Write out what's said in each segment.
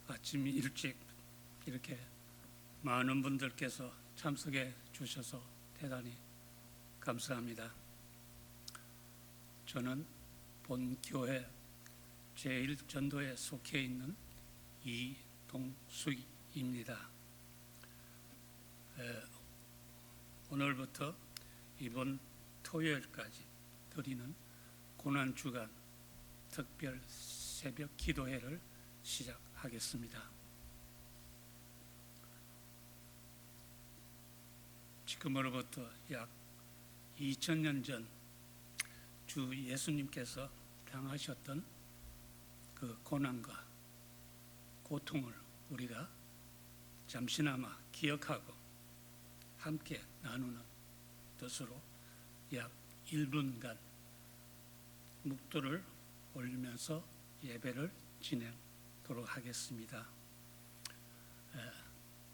아침 일찍 이렇게 많은 분들께서 참석해 주셔서 대단히 감사합니다. 저는 본교회 제1전도에 속해 있는 이동수입니다. 오늘부터 이번 토요일까지 드리는 고난주간 특별 새벽 기도회를 시작하겠습니다. 지금으로부터 약 2000년 전 주 예수님께서 당하셨던 그 고난과 고통을 우리가 잠시나마 기억하고 함께 나누는 뜻으로 약 1분간 묵도를 올리면서 예배를 진행하도록 하겠습니다.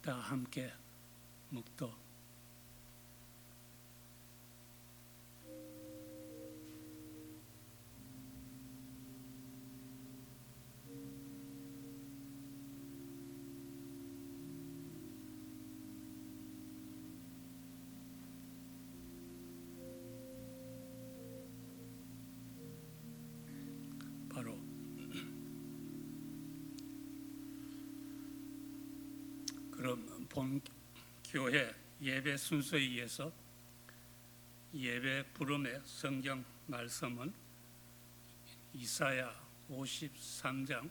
다 함께 묵도. 바로 그럼 본 교회 예배 순서에 의해서 예배 부름의 성경 말씀은 이사야 53장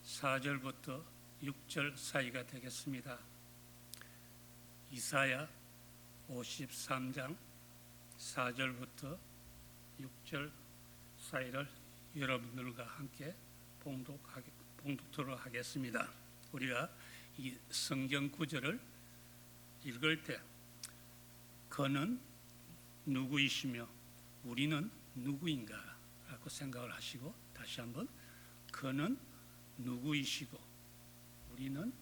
4절부터 6절 사이가 되겠습니다. 이사야 53장 4절부터 6절 사이를 여러분들과 함께 봉독토록 하겠습니다. 우리가 이 성경 구절을 읽을 때 그는 누구이시며 우리는 누구인가 라고 생각을 하시고, 다시 한번 그는 누구이시고 우리는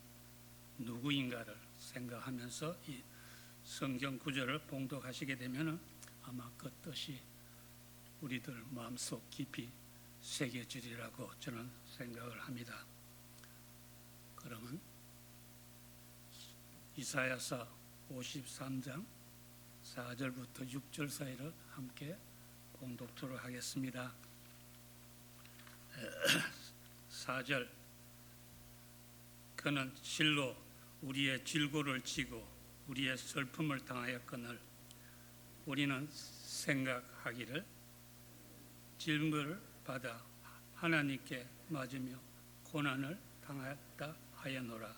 누구인가를 생각하면서 이 성경 구절을 봉독하시게 되면 아마 그 뜻이 우리들 마음속 깊이 새겨지리라고 저는 생각을 합니다. 그러면 이사야서 53장 4절부터 6절 사이를 함께 봉독토록 하겠습니다. 4절, 그는 실로 우리의 질고를 지고 우리의 슬픔을 당하였거늘 우리는 생각하기를 질문을 받아 하나님께 맞으며 고난을 당하였다 하였노라.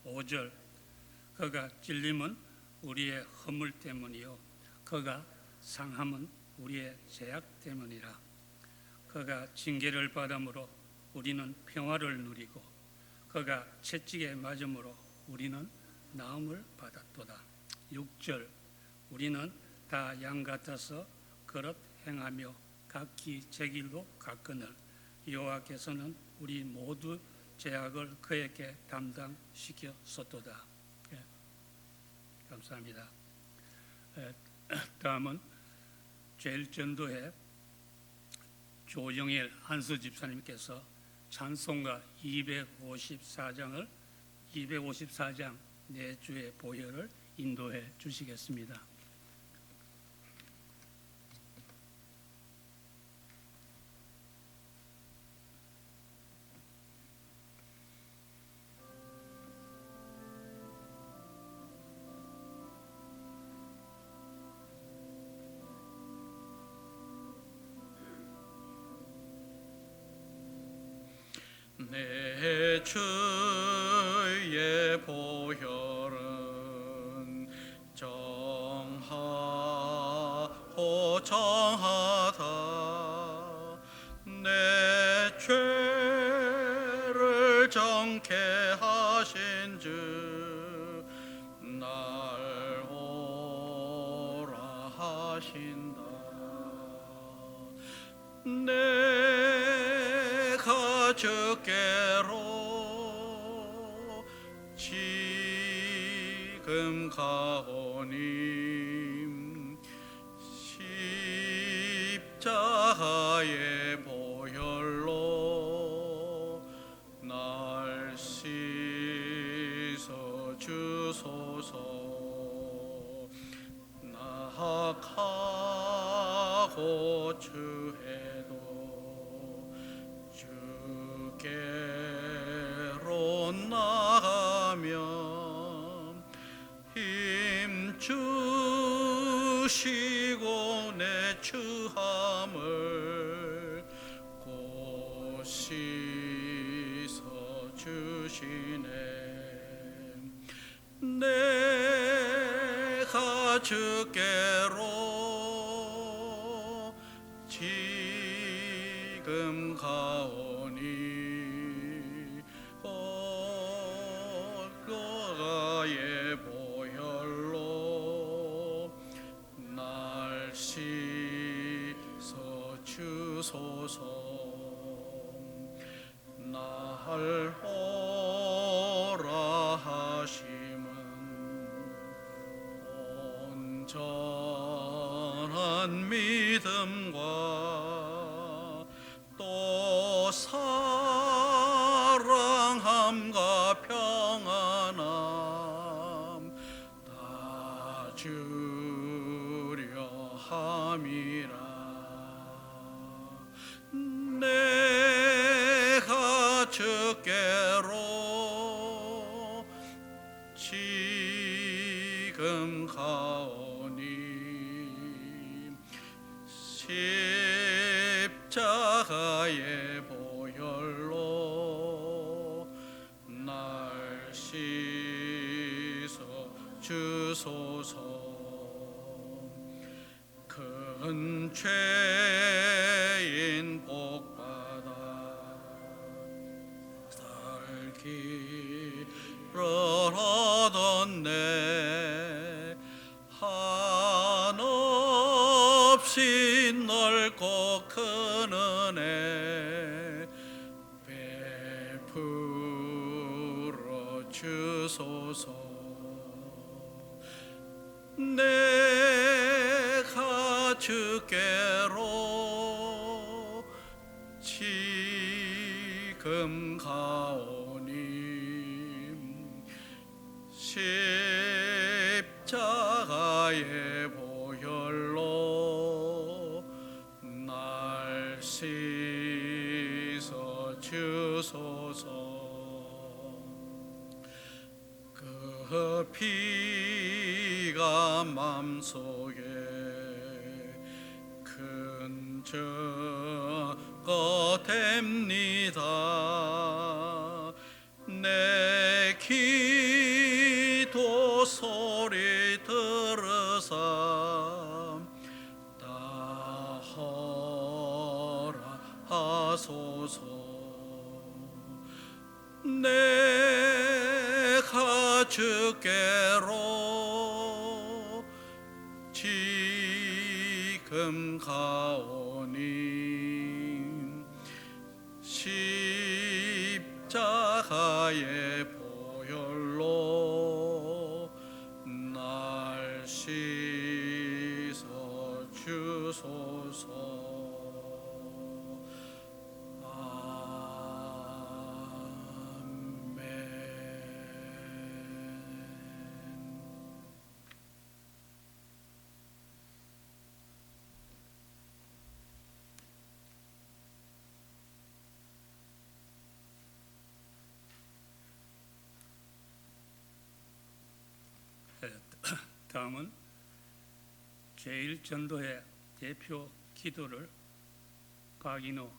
5절, 그가 찔림은 우리의 허물 때문이요 그가 상함은 우리의 죄악 때문이라. 그가 징계를 받음으로 우리는 평화를 누리고 그가 채찍에 맞음으로 우리는 나음을 받았도다. 6절, 우리는 다 양 같아서 그릇 행하며 각기 제 길로 갔거늘 여호와께서는 우리 모두 죄악을 그에게 담당시켰었도다. 감사합니다. 다음은 제1전도회 조영일 한수 집사님께서 찬송가 254장 4주의 보혈을 인도해 주시겠습니다. 내 주의 보혈은 정하고 정하다. 내 죄를 정케 하신 주 날 오라 하신다. 내가 주께로 지금 가오니 십자가의 보혈로 고추해도 주께로 나가면 힘 주시고 내 처함을 곧 씻어 주시네. 내가 주께로 지금 가오니 올가의 보혈로 날 씻어 주소서. 날 오라 하심은 온전한 믿음과 또 사랑함과 평안함 다 주려 함이라. 내가 주께로 지금 가오니 십자가의 보혈로 날 씻어 주소서. 큰 죄인 복받아 살기를 얻었네. 한없이 넓고 큰 은혜 베풀어 주소서. 내가 주께로 지금 가오니 십자가의 보혈로 날 씻어 주소서. 그 피가 맘속에 큰 증거 됩니다. 내 기도 소리 들으사 다 허락하소서. 내가 주께로 지금 가오니 십자가의 보혈로 날 씻어 주소서. 다음은 제1전도회 대표 기도를 박인호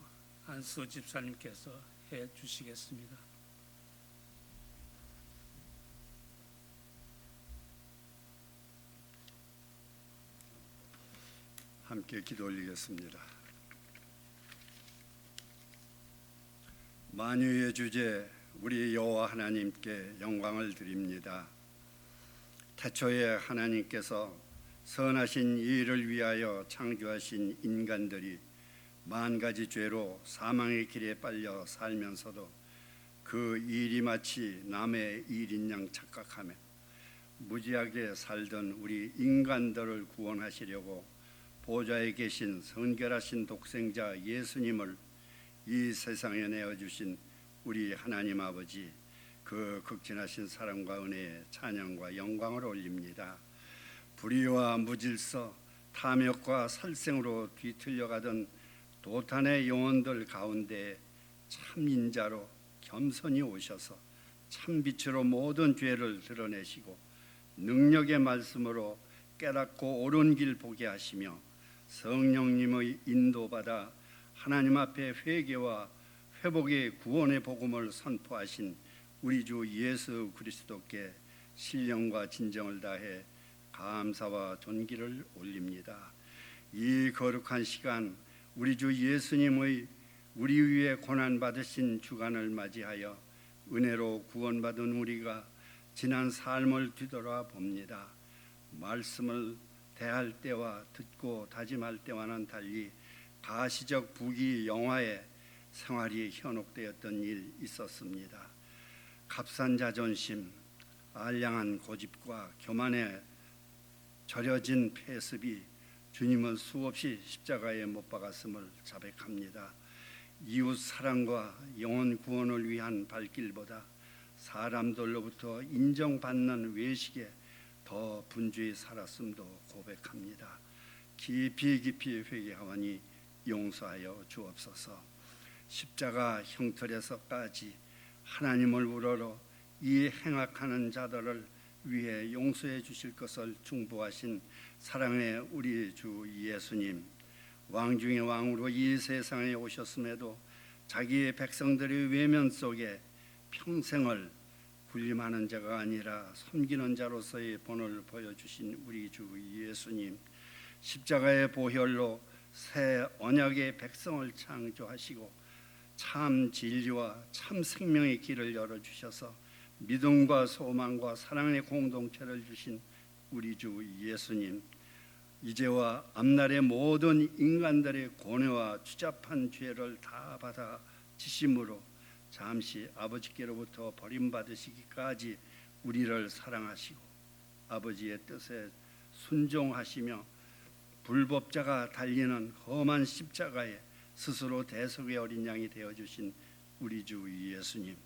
안수 집사님께서 해 주시겠습니다. 함께 기도 올리겠습니다. 만유의 주제 우리 여호와 하나님께 영광을 드립니다. 태초에 하나님께서 선하신 일을 위하여 창조하신 인간들이 만 가지 죄로 사망의 길에 빨려 살면서도 그 일이 마치 남의 일인 양 착각하며 무지하게 살던 우리 인간들을 구원하시려고 보좌에 계신 성결하신 독생자 예수님을 이 세상에 내어주신 우리 하나님 아버지, 그 극진하신 사랑과 은혜에 찬양과 영광을 올립니다. 불의와 무질서, 탐욕과 살생으로 뒤틀려가던 도탄의 영혼들 가운데 참 인자로 겸손히 오셔서 참 빛으로 모든 죄를 드러내시고 능력의 말씀으로 깨닫고 옳은 길 보게 하시며 성령님의 인도받아 하나님 앞에 회개와 회복의 구원의 복음을 선포하신 우리 주 예수 그리스도께 신령과 진정을 다해 감사와 존귀를 올립니다. 이 거룩한 시간 우리 주 예수님의 우리 위에 고난 받으신 주간을 맞이하여 은혜로 구원받은 우리가 지난 삶을 뒤돌아 봅니다. 말씀을 대할 때와 듣고 다짐할 때와는 달리 가시적 부귀영화에 생활이 현혹되었던 일 있었습니다. 값싼 자존심, 알량한 고집과 교만에 절여진 폐습이 주님을 수없이 십자가에 못 박았음을 자백합니다. 이웃 사랑과 영혼 구원을 위한 발길보다 사람들로부터 인정받는 외식에 더 분주히 살았음도 고백합니다. 깊이 회개하오니 용서하여 주옵소서. 십자가 형틀에서까지 하나님을 우러러 이 행악하는 자들을 위해 용서해 주실 것을 중보하신 사랑의 우리 주 예수님, 왕 중의 왕으로 이 세상에 오셨음에도 자기의 백성들의 외면 속에 평생을 군림하는 자가 아니라 섬기는 자로서의 본을 보여주신 우리 주 예수님, 십자가의 보혈로 새 언약의 백성을 창조하시고 참 진리와 참 생명의 길을 열어주셔서 믿음과 소망과 사랑의 공동체를 주신 우리 주 예수님, 이제와 앞날의 모든 인간들의 고뇌와 추잡한 죄를 다 받아 지심으로 잠시 아버지께로부터 버림받으시기까지 우리를 사랑하시고 아버지의 뜻에 순종하시며 불법자가 달리는 험한 십자가에 스스로 대속의 어린 양이 되어주신 우리 주 예수님,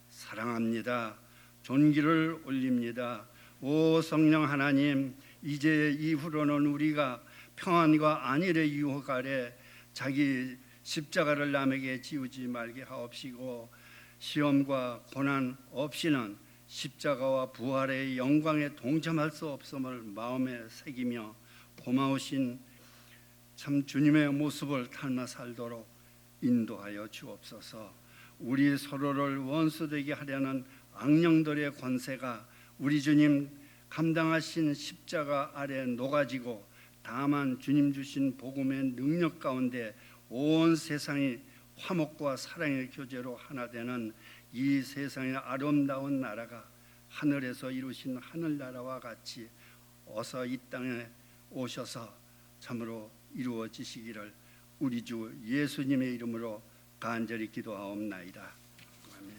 사랑합니다. 존귀를 올립니다. 오 성령 하나님, 이제 이후로는 우리가 평안과 안일의 유혹 아래 자기 십자가를 남에게 지우지 말게 하옵시고 시험과 고난 없이는 십자가와 부활의 영광에 동참할 수 없음을 마음에 새기며 고마우신 참 주님의 모습을 닮아 살도록 인도하여 주옵소서. 우리 서로를 원수되게 하려는 악령들의 권세가 우리 주님 감당하신 십자가 아래 녹아지고 다만 주님 주신 복음의 능력 가운데 온 세상이 화목과 사랑의 교제로 하나 되는 이 세상의 아름다운 나라가 하늘에서 이루신 하늘나라와 같이 어서 이 땅에 오셔서 참으로 이루어지시기를 우리 주 예수님의 이름으로 간절히 기도하옵나이다. 아멘.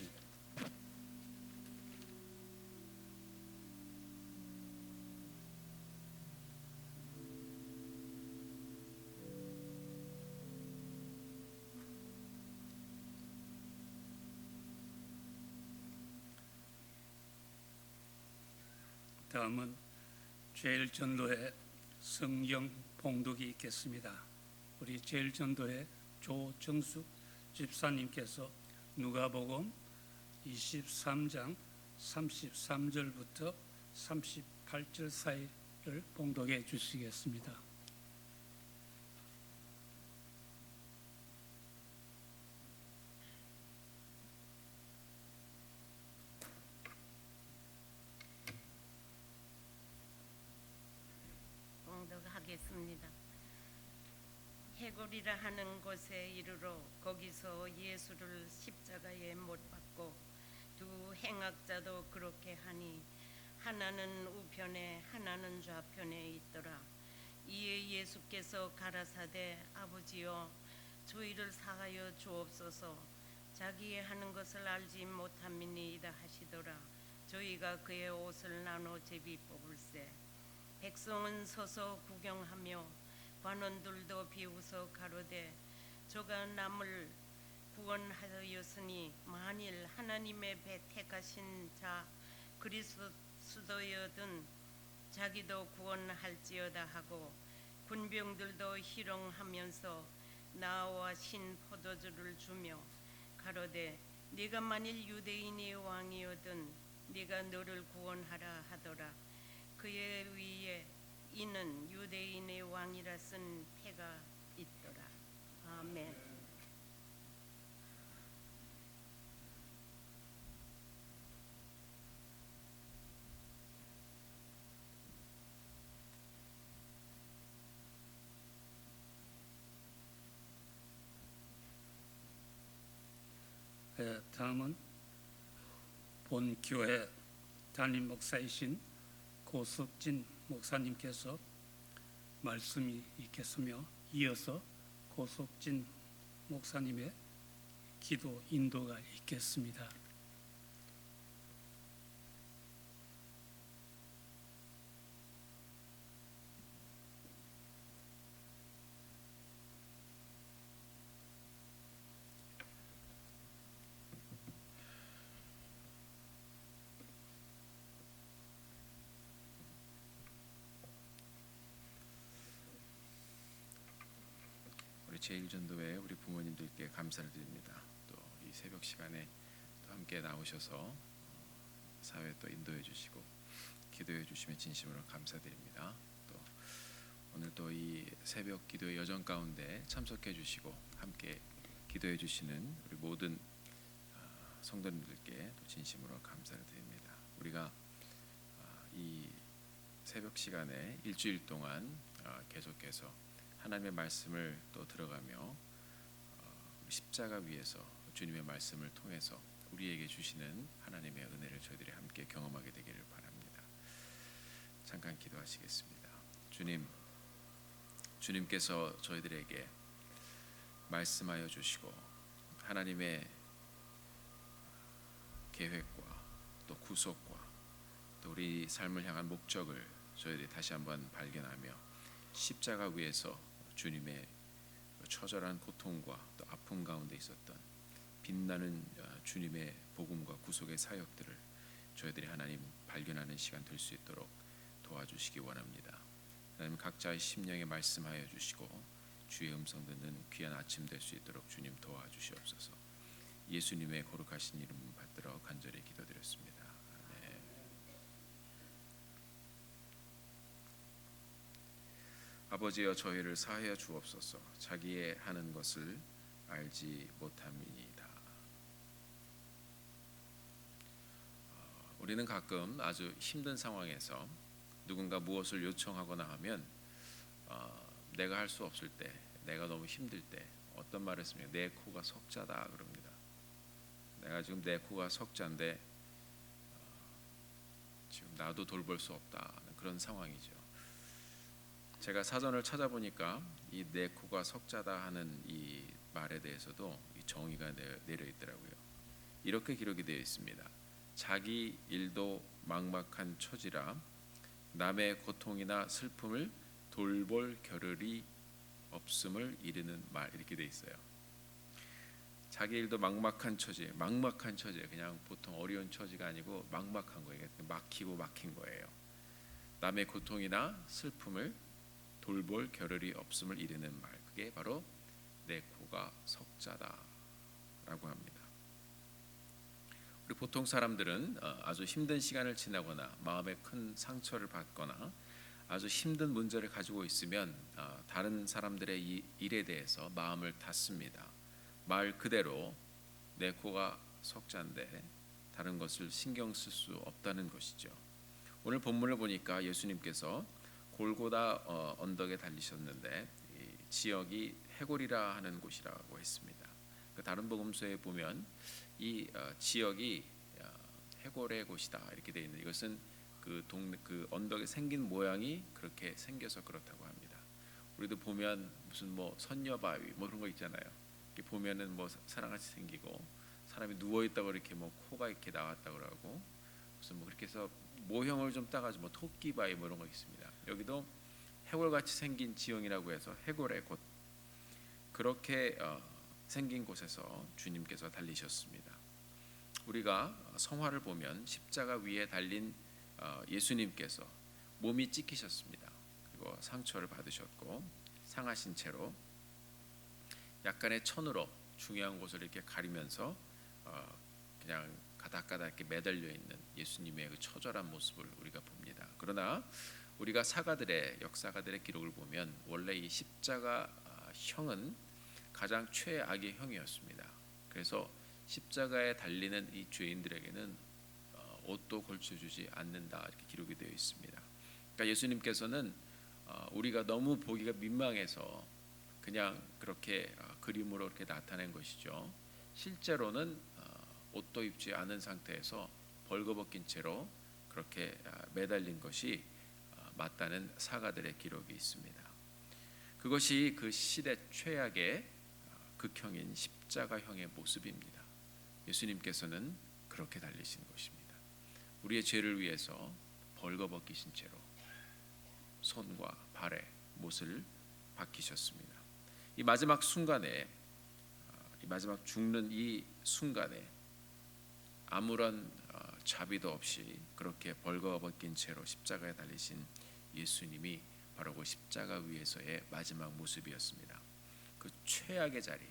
다음은 제일전도회 성경 봉독이 있겠습니다. 우리 제일전도회 조정숙 집사님께서 누가복음 23장 33절부터 38절 사이를 봉독해 주시겠습니다. 봉독하겠습니다. 해골이라 하는 곳에 이르러 거기서 예수를 십자가에 못 박고 두 행악자도 그렇게 하니 하나는 우편에 하나는 좌편에 있더라. 이에 예수께서 가라사대 아버지여 저희를 사하여 주옵소서. 자기의 하는 것을 알지 못함이니이다 하시더라. 저희가 그의 옷을 나눠 제비 뽑을세. 백성은 서서 구경하며 관원들도 비웃어 가로되 저가 남을 구원하였으니 만일 하나님의 택하신 자 그리스도여든 자기도 구원할지어다 하고 군병들도 희롱하면서 나와 신 포도주를 주며 가로되 네가 만일 유대인의 왕이거든 네가 너를 구원하라 하더라. 그의 위에 이는 유대인의 왕이라 쓴 패가 있더라. 아멘. 다음은 본 교회 담임 목사이신 고석진 목사님께서 말씀이 있겠으며 이어서 고석진 목사님의 기도 인도가 있겠습니다. 우리 제1전도회 우리 부모님들께 감사를 드립니다. 또 이 새벽 시간에 또 함께 나오셔서 사회 또 인도해 주시고 기도해 주시면 진심으로 감사드립니다. 또 오늘 또 이 새벽 기도의 여정 가운데 참석해 주시고 함께 기도해 주시는 우리 모든 성도님들께 또 진심으로 감사를 드립니다. 우리가 이 새벽 시간에 일주일 동안 계속해서 하나님의 말씀을 또 들어가며 십자가 위에서 주님의 말씀을 통해서 우리에게 주시는 하나님의 은혜를 저희들이 함께 경험하게 되기를 바랍니다. 잠깐 기도하시겠습니다. 주님께서 저희들에게 말씀하여 주시고 하나님의 계획과 또 구속과 또 우리 삶을 향한 목적을 저희들이 다시 한번 발견하며 십자가 위에서 주님의 처절한 고통과 또 아픔 가운데 있었던 빛나는 주님의 복음과 구속의 사역들을 저희들이 하나님 발견하는 시간 될 수 있도록 도와주시기 원합니다. 하나님 각자의 심령에 말씀하여 주시고 주의 음성 듣는 귀한 아침 될 수 있도록 주님 도와주시옵소서. 예수님의 거룩하신 이름 받들어 간절히 기도드렸습니다. 아멘. 아버지여 저희를 사하여 주옵소서. 자기의 하는 것을 알지 못함이니이다. 우리는 가끔 아주 힘든 상황에서 누군가 무엇을 요청하거나 하면 내가 할 수 없을 때, 내가 너무 힘들 때 어떤 말을 했으면 내 코가 석자다 그럽니다. 내가 지금 내 코가 석자인데 지금 나도 돌볼 수 없다 그런 상황이죠. 제가 사전을 찾아보니까 이 내 코가 석자다 하는 이 말에 대해서도 이 정의가 내려 있더라고요. 이렇게 기록이 되어 있습니다. 자기 일도 막막한 처지라 남의 고통이나 슬픔을 돌볼 겨를이 없음을 이르는 말, 이렇게 되어 있어요. 자기 일도 막막한 처지, 그냥 보통 어려운 처지가 아니고 막막한 거예요. 막히고 막힌 거예요. 남의 고통이나 슬픔을 돌볼 겨를이 없음을 이르는 말, 그게 바로 내 코가 석자다라고 합니다. 우리 보통 사람들은 아주 힘든 시간을 지나거나 마음에 큰 상처를 받거나 아주 힘든 문제를 가지고 있으면 다른 사람들의 이 일에 대해서 마음을 닫습니다. 말 그대로 내 코가 석자인데 다른 것을 신경 쓸 수 없다는 것이죠. 오늘 본문을 보니까 예수님께서 골고다 언덕에 달리셨는데 이 지역이 해골이라 하는 곳이라고 했습니다. 그 다른 복음서에 보면 이 지역이 해골의 곳이다 이렇게 되어 있는, 이것은 그 언덕에 생긴 모양이 그렇게 생겨서 그렇다고 합니다. 우리도 보면 무슨 뭐 선녀바위 뭐 그런 거 있잖아요. 이렇게 보면은 뭐 사람같이 생기고 사람이 누워 있다고 이렇게 뭐 코가 이렇게 나왔다고 그러고 무슨 뭐 그렇게 해서 모형을 좀 따가지고 뭐 토끼바위 뭐 이런 거 있습니다. 여기도 해골같이 생긴 지형이라고 해서 해골의 곳, 그렇게 생긴 곳에서 주님께서 달리셨습니다. 우리가 성화를 보면 십자가 위에 달린 예수님께서 몸이 찢기셨습니다. 그리고 그리고 상처를 받으셨고 상하신 채로 약간의 천으로 중요한 곳을 이렇게 가리면서 그냥 가닥가닥 이렇게 매달려 있는 예수님의 그 처절한 모습을 우리가 봅니다. 그러나 우리가 사가들의 역사가들의 기록을 보면 원래 이 십자가 형은 가장 최악의 형이었습니다. 그래서 십자가에 달리는 이 죄인들에게는 옷도 걸쳐주지 않는다 이렇게 기록이 되어 있습니다. 그러니까 예수님께서는 우리가 너무 보기가 민망해서 그냥 그렇게 그림으로 이렇게 나타낸 것이죠. 실제로는 옷도 입지 않은 상태에서 벌거벗긴 채로 그렇게 매달린 것이 맞다는 사가들의 기록이 있습니다. 그것이 그 시대 최악의 극형인 십자가형의 모습입니다. 예수님께서는 그렇게 달리신 것입니다. 우리의 죄를 위해서 벌거벗기신 채로 손과 발에 못을 박히셨습니다. 이 마지막 순간에, 이 마지막 죽는 이 순간에 아무런 자비도 없이 그렇게 벌거벗긴 채로 십자가에 달리신 예수님이 바로 그 십자가 위에서의 마지막 모습이었습니다. 그 최악의 자리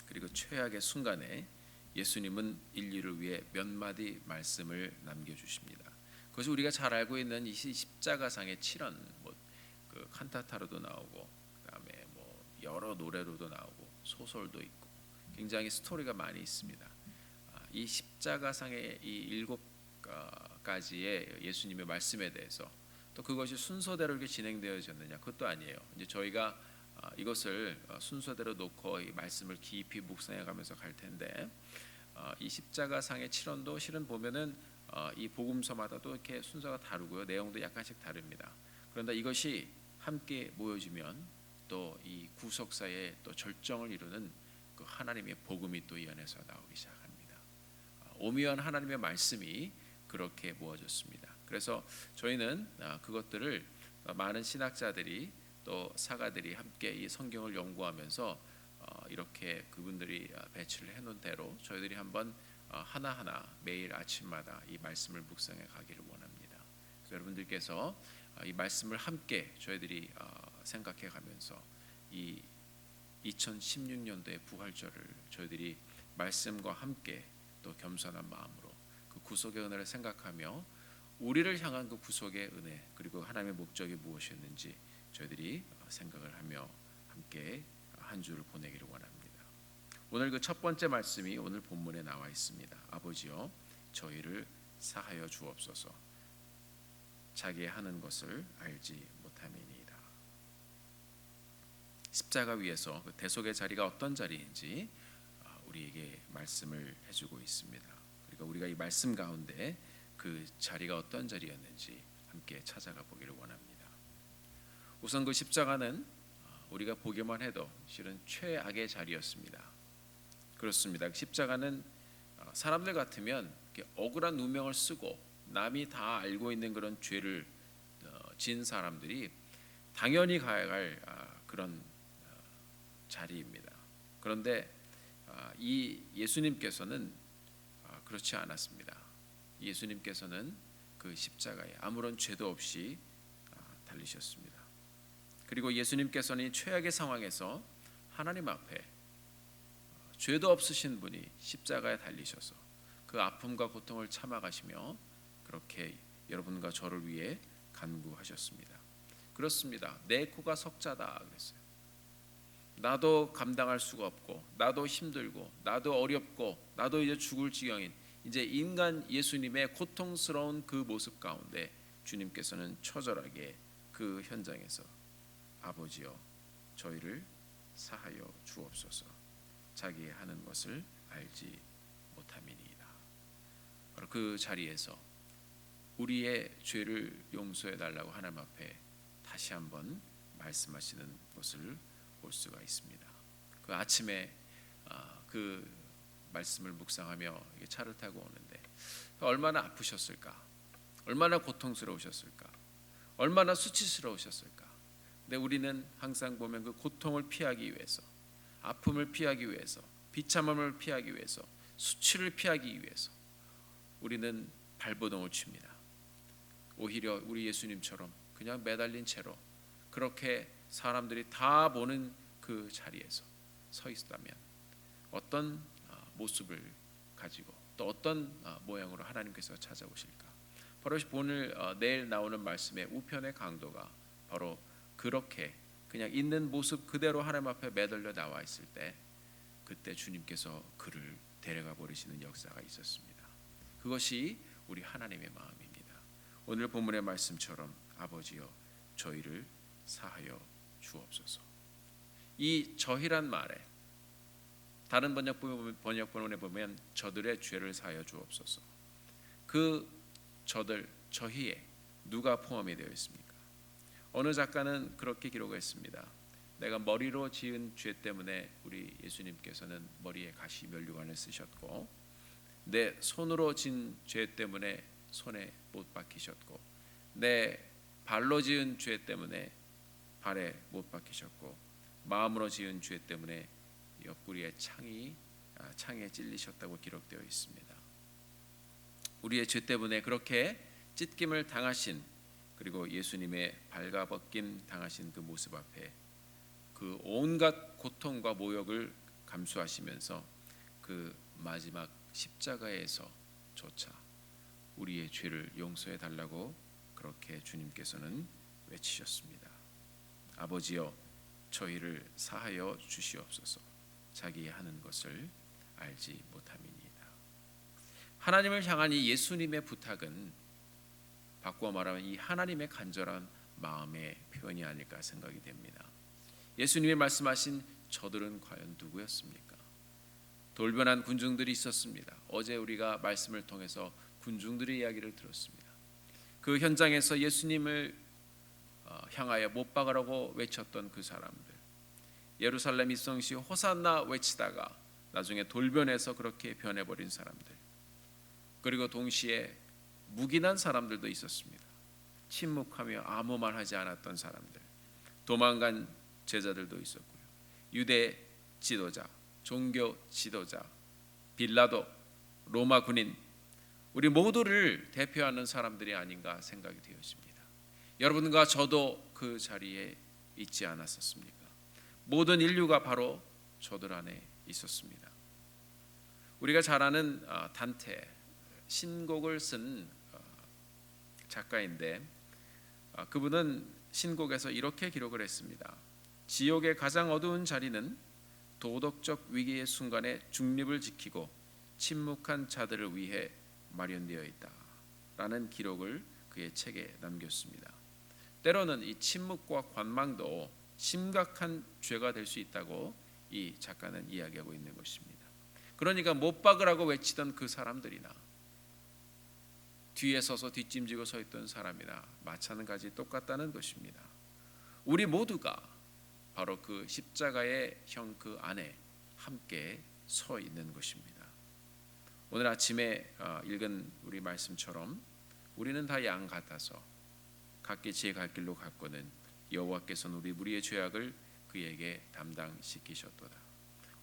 그리고 최악의 순간에 예수님은 인류를 위해 몇 마디 말씀을 남겨주십니다. 그것이 우리가 잘 알고 있는 이 십자가상의 7원, 그 칸타타로도 나오고 그다음에 여러 노래로도 나오고 소설도 있고 굉장히 스토리가 많이 있습니다. 이 십자가상의 이 7가지의 예수님의 말씀에 대해서 또 그것이 순서대로 이렇게 진행되어졌느냐 그것도 아니에요. 이제 저희가 이것을 순서대로 놓고 이 말씀을 깊이 묵상해가면서 갈 텐데 이 십자가상의 7원도 실은 보면은 이 복음서마다도 이렇게 순서가 다르고요. 내용도 약간씩 다릅니다. 그런데 이것이 함께 모여지면 또 이 구속사의 또 절정을 이루는 그 하나님의 복음이 또 이 안에서 나오기 시작합니다. 오묘한 하나님의 말씀이 그렇게 모아졌습니다. 그래서 저희는 그것들을 많은 신학자들이 또 사가들이 함께 이 성경을 연구하면서 이렇게 그분들이 배치를 해놓은 대로 저희들이 한번 하나하나 매일 아침마다 이 말씀을 묵상해 가기를 원합니다. 그래서 여러분들께서 이 말씀을 함께 저희들이 생각해 가면서 이 2016년도의 부활절을 저희들이 말씀과 함께 또 겸손한 마음으로 그 구속의 은혜를 생각하며 우리를 향한 그 구속의 은혜 그리고 하나님의 목적이 무엇이었는지 저희들이 생각을 하며 함께 한 주를 보내기를 원합니다. 오늘 그 첫 번째 말씀이 오늘 본문에 나와 있습니다. 아버지여 저희를 사하여 주옵소서. 자기의 하는 것을 알지 못함이니이다. 십자가 위에서 그 대속의 자리가 어떤 자리인지 우리에게 말씀을 해주고 있습니다. 그러니까 우리가 이 말씀 가운데 그 자리가 어떤 자리였는지 함께 찾아가 보기를 원합니다. 우선 그 십자가는 우리가 보기만 해도 실은 최악의 자리였습니다. 그렇습니다. 십자가는 사람들 같으면 억울한 누명을 쓰고 남이 다 알고 있는 그런 죄를 지은 사람들이 당연히 가야 할 그런 자리입니다. 그런데 이 예수님께서는 그렇지 않았습니다. 예수님께서는 그 십자가에 아무런 죄도 없이 달리셨습니다. 그리고 예수님께서는 최악의 상황에서 하나님 앞에 죄도 없으신 분이 십자가에 달리셔서 그 아픔과 고통을 참아가시며 그렇게 여러분과 저를 위해 간구하셨습니다. 그렇습니다. 내 코가 석자다 그랬어요. 나도 감당할 수가 없고 나도 힘들고 나도 어렵고 나도 이제 죽을 지경인 이제 인간 예수님의 고통스러운 그 모습 가운데 주님께서는 처절하게 그 현장에서 아버지여 저희를 사하여 주옵소서. 자기의 하는 것을 알지 못함이니이다. 바로 그 자리에서 우리의 죄를 용서해 달라고 하나님 앞에 다시 한번 말씀하시는 것을 볼 수가 있습니다. 그 아침에 그 말씀을 묵상하며 차를 타고 오는데 얼마나 아프셨을까, 얼마나 고통스러우셨을까, 얼마나 수치스러우셨을까. 근데 우리는 항상 보면 그 고통을 피하기 위해서, 아픔을 피하기 위해서, 비참함을 피하기 위해서, 수치를 피하기 위해서 우리는 발버둥을 칩니다. 오히려 우리 예수님처럼 그냥 매달린 채로 그렇게 사람들이 다 보는 그 자리에서 서 있다면 어떤 모습을 가지고 또 어떤 모양으로 하나님께서 찾아오실까? 바로 오늘 내일 나오는 말씀의 우편의 강도가 바로 그렇게 그냥 있는 모습 그대로 하나님 앞에 매달려 나와 있을 때 그때 주님께서 그를 데려가 버리시는 역사가 있었습니다. 그것이 우리 하나님의 마음입니다. 오늘 본문의 말씀처럼 아버지여 저희를 사하여 주옵소서. 이 저희란 말에 다른 번역본에 보면 저들의 죄를 사하여 주옵소서. 그 저들 저희에 누가 포함이 되어 있습니까? 어느 작가는 그렇게 기록했습니다. 내가 머리로 지은 죄 때문에 우리 예수님께서는 머리에 가시 면류관을 쓰셨고 내 손으로 지은 죄 때문에 손에 못 박히셨고 내 발로 지은 죄 때문에 발에 못 박히셨고 마음으로 지은 죄 때문에 옆구리에 창에 찔리셨다고 기록되어 있습니다. 우리의 죄 때문에 그렇게 찢김을 당하신 그리고 예수님의 발가벗김 당하신 그 모습 앞에 그 온갖 고통과 모욕을 감수하시면서 그 마지막 십자가에서조차 우리의 죄를 용서해 달라고 그렇게 주님께서는 외치셨습니다. 아버지여 저희를 사하여 주시옵소서. 자기 하는 것을 알지 못함이니이다. 하나님을 향한 이 예수님의 부탁은 바꾸어 말하면 이 하나님의 간절한 마음의 표현이 아닐까 생각이 됩니다. 예수님이 말씀하신 저들은 과연 누구였습니까? 돌변한 군중들이 있었습니다. 어제 우리가 말씀을 통해서 군중들의 이야기를 들었습니다. 그 현장에서 예수님을 향하여 못 박으라고 외쳤던 그 사람들, 예루살렘 입성시 호산나 외치다가 나중에 돌변해서 그렇게 변해버린 사람들, 그리고 동시에 묵인한 사람들도 있었습니다. 침묵하며 아무 말 하지 않았던 사람들, 도망간 제자들도 있었고요. 유대 지도자, 종교 지도자, 빌라도, 로마 군인, 우리 모두를 대표하는 사람들이 아닌가 생각이 되었습니다. 여러분과 저도 그 자리에 있지 않았었습니까? 모든 인류가 바로 저들 안에 있었습니다. 우리가 잘 아는 단테, 신곡을 쓴 작가인데 그분은 신곡에서 이렇게 기록을 했습니다. 지옥의 가장 어두운 자리는 도덕적 위기의 순간에 중립을 지키고 침묵한 자들을 위해 마련되어 있다 라는 기록을 그의 책에 남겼습니다. 때로는 이 침묵과 관망도 심각한 죄가 될 수 있다고 이 작가는 이야기하고 있는 것입니다. 그러니까 못 박으라고 외치던 그 사람들이나 뒤에 서서 뒷짐지고 서 있던 사람이나 마찬가지 똑같다는 것입니다. 우리 모두가 바로 그 십자가의 형 그 안에 함께 서 있는 것입니다. 오늘 아침에 읽은 우리 말씀처럼 우리는 다 양 같아서 각기 제 갈 길로 갔거든 여호와께서는 우리 무리의 죄악을 그에게 담당시키셨도다.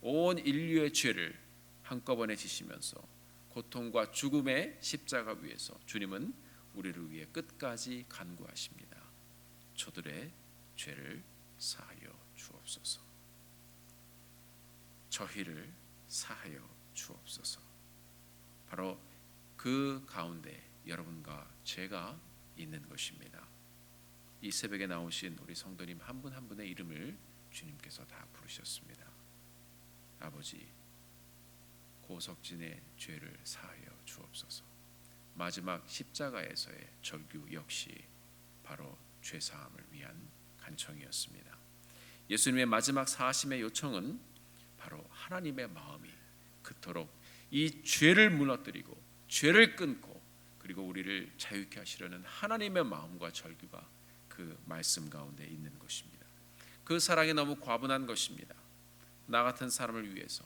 온 인류의 죄를 한꺼번에 지시면서 고통과 죽음의 십자가 위에서 주님은 우리를 위해 끝까지 간구하십니다. 저들의 죄를 사하여 주옵소서. 저희를 사하여 주옵소서. 바로 그 가운데 여러분과 제가 있는 것입니다. 이 새벽에 나오신 우리 성도님 한 분 한 분의 이름을 주님께서 다 부르셨습니다. 아버지, 고석진의 죄를 사하여 주옵소서. 마지막 십자가에서의 절규 역시 바로 죄 사함을 위한 간청이었습니다. 예수님의 마지막 사하심의 요청은 바로 하나님의 마음이 그토록 이 죄를 무너뜨리고 죄를 끊고 그리고 우리를 자유케 하시려는 하나님의 마음과 절규가 그 말씀 가운데 있는 것입니다. 그 사랑이 너무 과분한 것입니다. 나 같은 사람을 위해서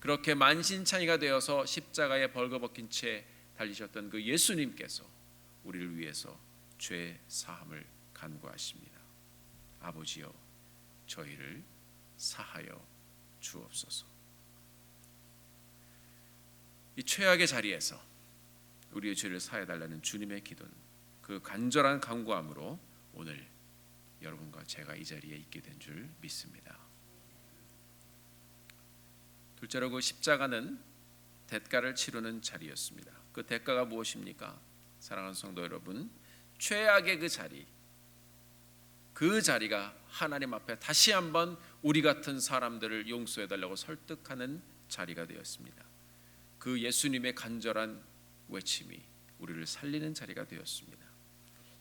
그렇게 만신창이가 되어서 십자가에 벌거벗긴 채 달리셨던 그 예수님께서 우리를 위해서 죄 사함을 간구하십니다. 아버지여 저희를 사하여 주옵소서. 이 최악의 자리에서 우리의 죄를 사해 달라는 주님의 기도는 그 간절한 간구함으로 오늘 여러분과 제가 이 자리에 있게 된 줄 믿습니다. 둘째로 그 십자가는 대가를 치르는 자리였습니다. 그 대가가 무엇입니까? 사랑하는 성도 여러분, 최악의 그 자리가 하나님 앞에 다시 한번 우리 같은 사람들을 용서해달라고 설득하는 자리가 되었습니다. 그 예수님의 간절한 외침이 우리를 살리는 자리가 되었습니다.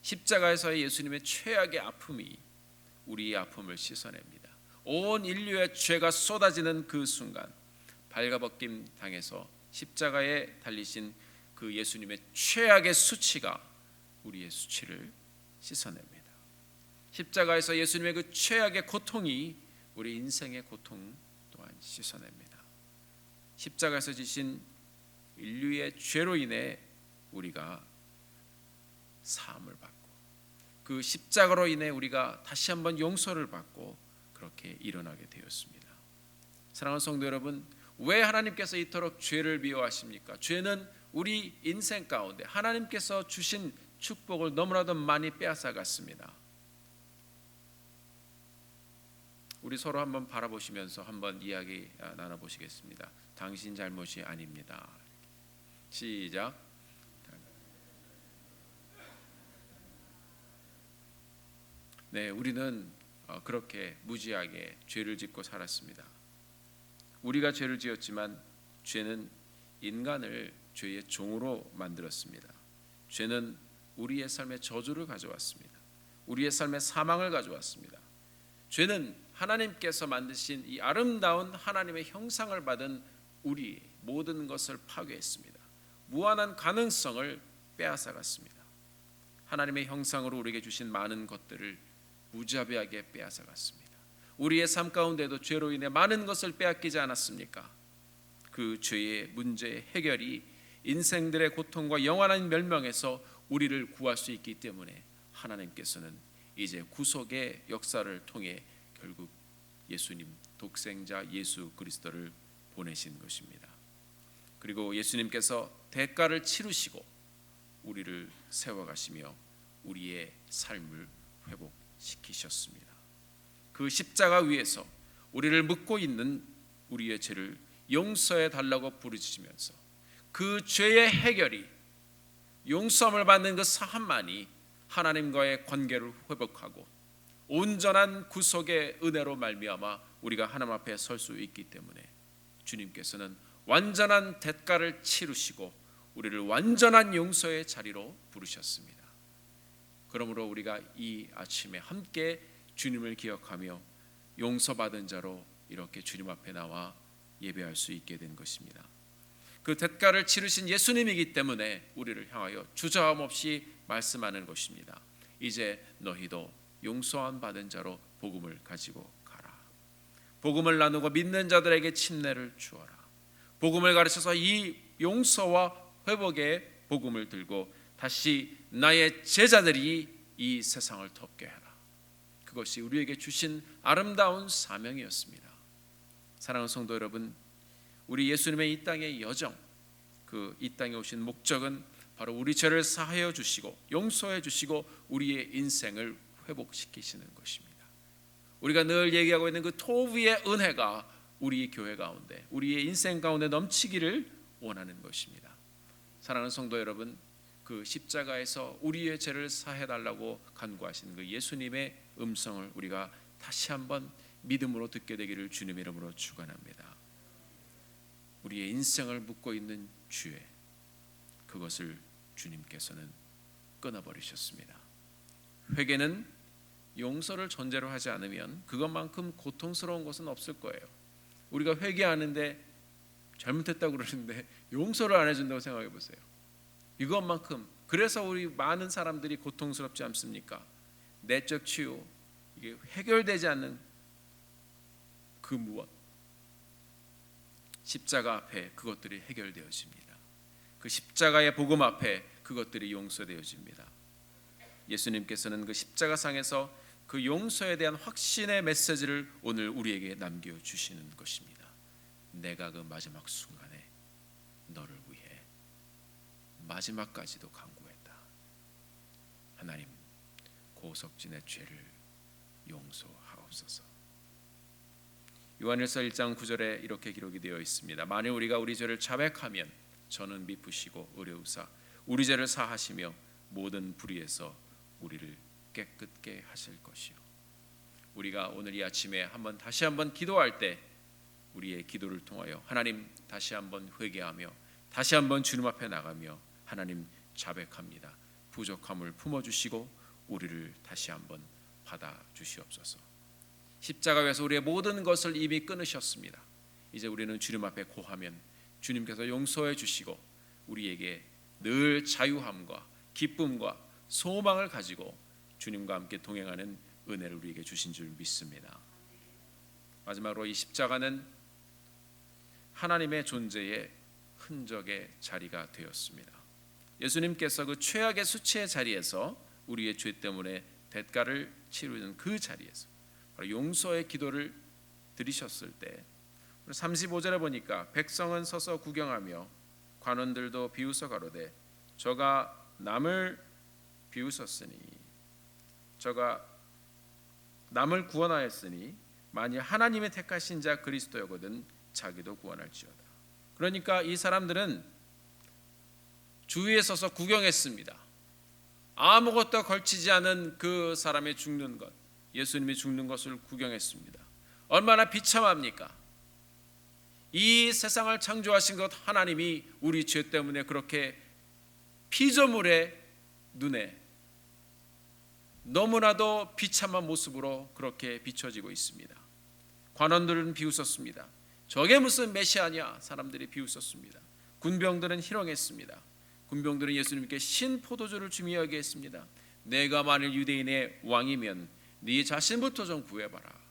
십자가에서의 예수님의 최악의 아픔이 우리의 아픔을 씻어냅니다. 온 인류의 죄가 쏟아지는 그 순간 발가벗김 당해서 십자가에 달리신 그 예수님의 최악의 수치가 우리의 수치를 씻어냅니다. 십자가에서 예수님의 그 최악의 고통이 우리 인생의 고통 또한 씻어냅니다. 십자가에서 지신 인류의 죄로 인해 우리가 사함을 받고 그 십자가로 인해 우리가 다시 한번 용서를 받고 그렇게 일어나게 되었습니다. 사랑하는 성도 여러분, 왜 하나님께서 이토록 죄를 미워하십니까? 죄는 우리 인생 가운데 하나님께서 주신 축복을 너무나도 많이 빼앗아갔습니다. 우리 서로 한번 바라보시면서 한번 이야기 나눠보시겠습니다. 당신 잘못이 아닙니다. 시작. 네, 우리는 그렇게 무지하게 죄를 짓고 살았습니다. 우리가 죄를 지었지만 죄는 인간을 죄의 종으로 만들었습니다. 죄는 우리의 삶에 저주를 가져왔습니다. 우리의 삶에 사망을 가져왔습니다. 죄는 하나님께서 만드신 이 아름다운 하나님의 형상을 받은 우리 모든 것을 파괴했습니다. 무한한 가능성을 빼앗아갔습니다. 하나님의 형상으로 우리에게 주신 많은 것들을 무자비하게 빼앗아갔습니다. 우리의 삶 가운데도 죄로 인해 많은 것을 빼앗기지 않았습니까? 그 죄의 문제의 해결이 인생들의 고통과 영원한 멸망에서 우리를 구할 수 있기 때문에 하나님께서는 이제 구속의 역사를 통해 결국 예수님 독생자 예수 그리스도를 보내신 것입니다. 그리고 예수님께서 대가를 치르시고 우리를 세워가시며 우리의 삶을 회복시키셨습니다. 그 십자가 위에서 우리를 묶고 있는 우리의 죄를 용서해 달라고 부르짖으면서 그 죄의 해결이 용서함을 받는 그 사함만이 하나님과의 관계를 회복하고 온전한 구속의 은혜로 말미암아 우리가 하나님 앞에 설 수 있기 때문에 주님께서는 완전한 대가를 치르시고 우리를 완전한 용서의 자리로 부르셨습니다. 그러므로 우리가 이 아침에 함께 주님을 기억하며 용서받은 자로 이렇게 주님 앞에 나와 예배할 수 있게 된 것입니다. 그 대가를 치르신 예수님이기 때문에 우리를 향하여 주저함 없이 말씀하는 것입니다. 이제 너희도 용서함 받은 자로 복음을 가지고 가라. 복음을 나누고 믿는 자들에게 침례를 주어라. 복음을 가르쳐서 이 용서와 회복의 복음을 들고 다시 나의 제자들이 이 세상을 덮게 해라. 그것이 우리에게 주신 아름다운 사명이었습니다. 사랑하는 성도 여러분, 우리 예수님의 이 땅의 여정, 그 이 땅에 오신 목적은 바로 우리 죄를 사하여 주시고 용서해 주시고 우리의 인생을 회복시키시는 것입니다. 우리가 늘 얘기하고 있는 그 토부의 은혜가 우리 교회 가운데 우리의 인생 가운데 넘치기를 원하는 것입니다. 사랑하는 성도 여러분, 그 십자가에서 우리의 죄를 사해 달라고 간구하신 그 예수님의 음성을 우리가 다시 한번 믿음으로 듣게 되기를 주님의 이름으로 축원합니다. 우리의 인생을 묶고 있는 죄, 그것을 주님께서는 끊어버리셨습니다. 회개는 용서를 전제로 하지 않으면 그것만큼 고통스러운 것은 없을 거예요. 우리가 회개하는데 잘못했다고 그러는데 용서를 안 해준다고 생각해 보세요. 이것만큼, 그래서 우리 많은 사람들이 고통스럽지 않습니까? 내적 치유, 이게 해결되지 않는 그 무엇, 십자가 앞에 그것들이 해결되어집니다. 그 십자가의 복음 앞에 그것들이 용서되어집니다. 예수님께서는 그 십자가상에서 그 용서에 대한 확신의 메시지를 오늘 우리에게 남겨주시는 것입니다. 내가 그 마지막 순간에 너를 위해 마지막까지도 간구했다. 하나님, 고석진의 죄를 용서하옵소서. 요한일서 1장 9절에 이렇게 기록이 되어 있습니다. 만일 우리가 우리 죄를 자백하면 저는 미쁘시고 의로우사 우리 죄를 사하시며 모든 불의에서 우리를 깨끗게 하실 것이요. 우리가 오늘 이 아침에 다시 한번 기도할 때 우리의 기도를 통하여 하나님 다시 한번 회개하며 다시 한번 주님 앞에 나가며 하나님 자백합니다. 부족함을 품어주시고 우리를 다시 한번 받아주시옵소서. 십자가에서 우리의 모든 것을 이미 끊으셨습니다. 이제 우리는 주님 앞에 고하면 주님께서 용서해 주시고 우리에게 늘 자유함과 기쁨과 소망을 가지고 주님과 함께 동행하는 은혜를 우리에게 주신 줄 믿습니다. 마지막으로 이 십자가는 하나님의 존재의 흔적의 자리가 되었습니다. 예수님께서 그 최악의 수치의 자리에서 우리의 죄 때문에 대가를 치르는 그 자리에서 바로 용서의 기도를 드리셨을 때 35절에 보니까 백성은 서서 구경하며 관원들도 비웃어 가로되 저가 남을 비웃었으니 저가 남을 구원하였으니 만일 하나님의 택하신 자 그리스도여거든 자기도 구원할지어다. 그러니까 이 사람들은 주위에 서서 구경했습니다. 아무것도 걸치지 않은 그 사람의 죽는 것, 예수님이 죽는 것을 구경했습니다. 얼마나 비참합니까? 이 세상을 창조하신 것 하나님이 우리 죄 때문에 그렇게 피조물의 눈에 너무나도 비참한 모습으로 그렇게 비춰지고 있습니다. 관원들은 비웃었습니다. 저게 무슨 메시아냐? 사람들이 비웃었습니다. 군병들은 희롱했습니다. 군병들은 예수님께 신 포도주를 주며 얘기했습니다. 내가 만일 유대인의 왕이면 네 자신부터 좀 구해봐라.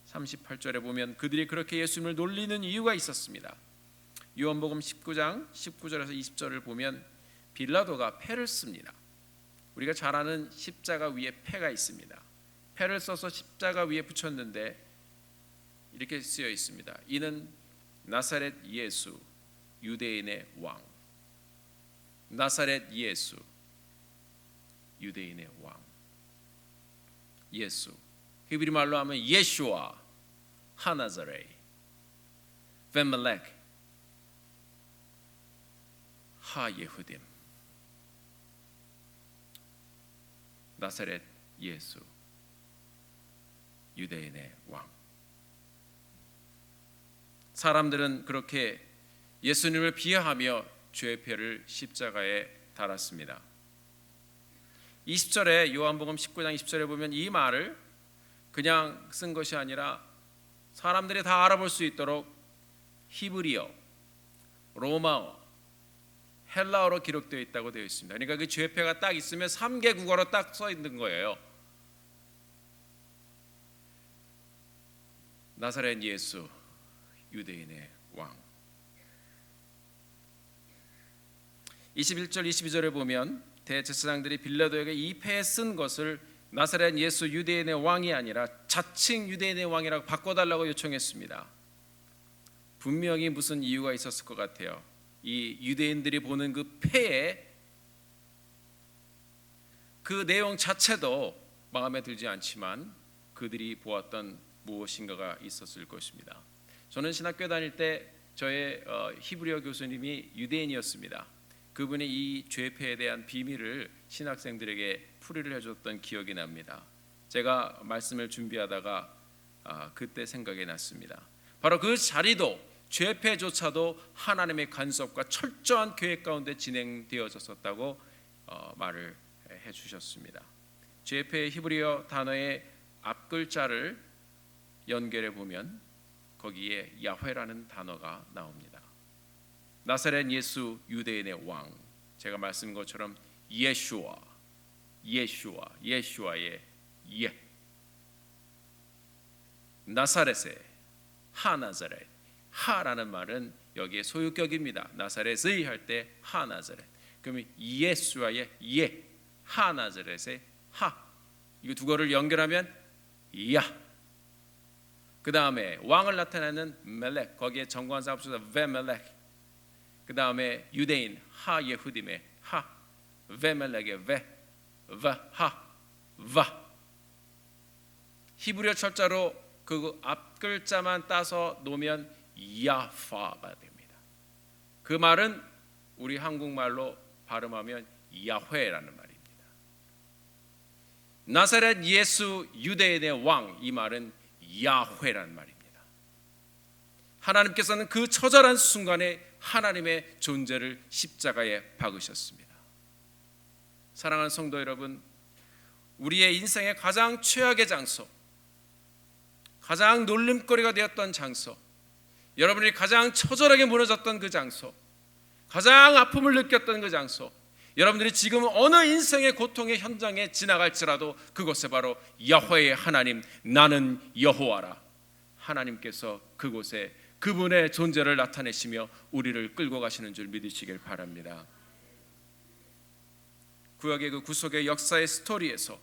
38절에 보면 그들이 그렇게 예수님을 놀리는 이유가 있었습니다. 요한복음 19장 19절에서 20절을 보면 빌라도가 패를 씁니다. 우리가 잘 아는 십자가 위에 패가 있습니다. 패를 써서 십자가 위에 붙였는데 이렇게 쓰여 있습니다. 이는 나사렛 예수 유대인의 왕. 나사렛 예수 유대인의 왕. 예수 히브리 말로 하면 예슈아 하나자레 베멜렉 하예후딤. 나사렛 예수 유대인의 왕. 사람들은 그렇게 예수님을 비하하며 죄의 표를 십자가에 달았습니다. 20절에 요한복음 19장 20절에 보면 이 말을 그냥 쓴 것이 아니라 사람들이 다 알아볼 수 있도록 히브리어, 로마어, 헬라어로 기록되어 있다고 되어 있습니다. 그러니까 그 죄표가 딱 있으면 3개 국어로 딱 써 있는 거예요. 나사렛 예수 유대인의 왕. 21절 22절에 보면 대제사장들이 빌라도에게 이 패에 쓴 것을 나사렛 예수 유대인의 왕이 아니라 자칭 유대인의 왕이라고 바꿔달라고 요청했습니다. 분명히 무슨 이유가 있었을 것 같아요. 이 유대인들이 보는 그 패에 그 내용 자체도 마음에 들지 않지만 그들이 보았던 무엇인가가 있었을 것입니다. 저는 신학교 다닐 때 저의 히브리어 교수님이 유대인이었습니다. 그분이 이 죄패에 대한 비밀을 신학생들에게 풀이를 해줬던 기억이 납니다. 제가 말씀을 준비하다가 그때 생각이 났습니다. 바로 그 자리도 죄패조차도 하나님의 간섭과 철저한 계획 가운데 진행되어졌었다고 말을 해주셨습니다. 죄패의 히브리어 단어의 앞글자를 연결해 보면 거기에 야훼라는 단어가 나옵니다. 나사렛 예수 유대인의 왕, 제가 말씀한 것처럼 예슈아, 예슈아의 예, 나사렛의 하나자렛, 하라는 말은 여기에 소유격입니다. 나사렛의 할 때 하나자렛. 그러면 예수와의 예, 하나자렛의 하. 이거 두 거를 연결하면 야. 그 다음에 왕을 나타내는 멜렉, 거기에 정관사 합쳐서 베멜렉. 그 다음에 유대인 하예후딤의 하, 베멜렉의 베. 와. 히브리어 철자로 그 앞 글자만 따서 놓으면 야파가 됩니다. 그 말은 우리 한국말로 발음하면 야훼라는 말입니다. 나사렛 예수 유대인의 왕, 이 말은 야훼라는 말입니다. 하나님께서는 그 처절한 순간에 하나님의 존재를 십자가에 박으셨습니다. 사랑하는 성도 여러분, 우리의 인생의 가장 최악의 장소, 가장 놀림거리가 되었던 장소, 여러분이 가장 처절하게 무너졌던 그 장소, 가장 아픔을 느꼈던 그 장소, 여러분들이 지금 어느 인생의 고통의 현장에 지나갈지라도 그곳에 바로 여호와의 하나님, 나는 여호와라, 하나님께서 그곳에 그분의 존재를 나타내시며 우리를 끌고 가시는 줄 믿으시길 바랍니다. 구약의 그 구속의 역사의 스토리에서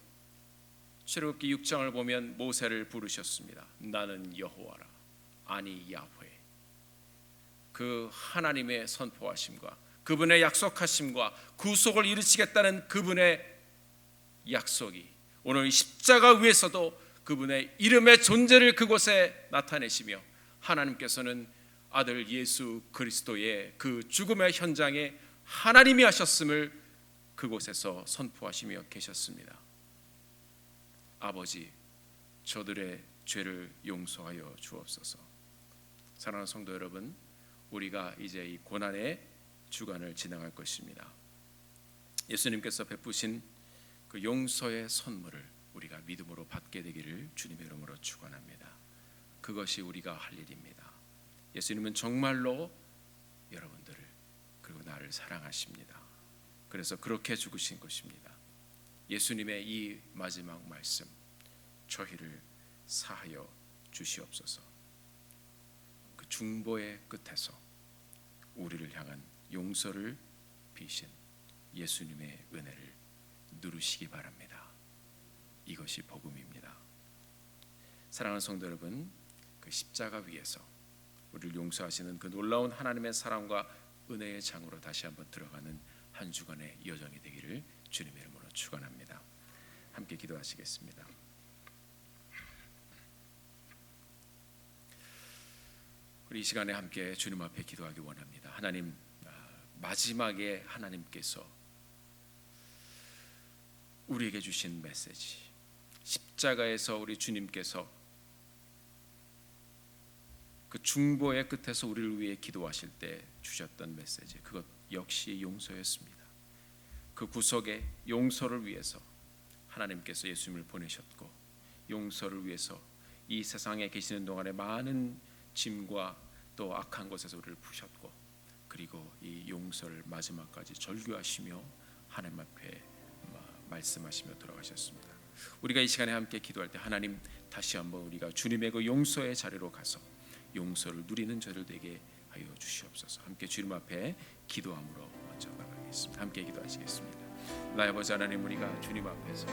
출애굽기 6장을 보면 모세를 부르셨습니다. 나는 여호와라, 아니 야훼. 그 하나님의 선포하심과 그분의 약속하심과 구속을 이루시겠다는 그분의 약속이 오늘 십자가 위에서도 그분의 이름의 존재를 그곳에 나타내시며 하나님께서는 아들 예수 그리스도의 그 죽음의 현장에 하나님이 하셨음을 그곳에서 선포하시며 계셨습니다. 아버지, 저들의 죄를 용서하여 주옵소서. 사랑하는 성도 여러분, 우리가 이제 이 고난의 주간을 지나갈 것입니다. 예수님께서 베푸신 그 용서의 선물을 우리가 믿음으로 받게 되기를 주님의 이름으로 축원합니다. 그것이 우리가 할 일입니다. 예수님은 정말로 여러분들을 그리고 나를 사랑하십니다. 그래서 그렇게 죽으신 것입니다. 예수님의 이 마지막 말씀, 저희를 사하여 주시옵소서. 그 중보의 끝에서 우리를 향한 용서를 비신 예수님의 은혜를 누리시기 바랍니다. 이것이 복음입니다. 사랑하는 성도 여러분, 그 십자가 위에서 우리를 용서하시는 그 놀라운 하나님의 사랑과 은혜의 장으로 다시 한번 들어가는 한 주간의 여정이 되기를 주님의 이름으로 축원합니다. 함께 기도하시겠습니다. 우리 이 시간에 함께 주님 앞에 기도하기 원합니다. 하나님, 마지막에 하나님께서 우리에게 주신 메시지, 십자가에서 우리 주님께서 그 중보의 끝에서 우리를 위해 기도하실 때 주셨던 메시지, 그것 역시 용서였습니다. 그 구속의 용서를 위해서 하나님께서 예수님을 보내셨고, 용서를 위해서 이 세상에 계시는 동안에 많은 짐과 또 악한 것에서 우리를 푸셨고, 그리고 이 용서를 마지막까지 절규하시며 하나님 앞에 말씀하시며 돌아가셨습니다. 우리가 이 시간에 함께 기도할 때 하나님, 다시 한번 우리가 주님의 그 용서의 자리로 가서 용서를 누리는 저를 되게 하여 주시옵소서. 함께 주님 앞에 기도함으로 먼저 나가겠습니다. 함께 기도하시겠습니다. 나의 아버지 하나님, 우리가 주님 앞에서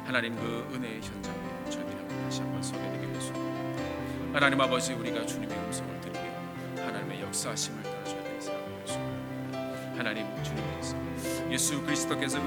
하나님 그 은혜의 현장에 저희들이 다시 한번 서게 되기를 소원합니다. 하나님 아버지, 우리가 주님의 음성을 들으며 하나님의 역사하심을 따라 저희들이 살아가길 소원합니다. 하나님, 주님께서 예수 그리스도께서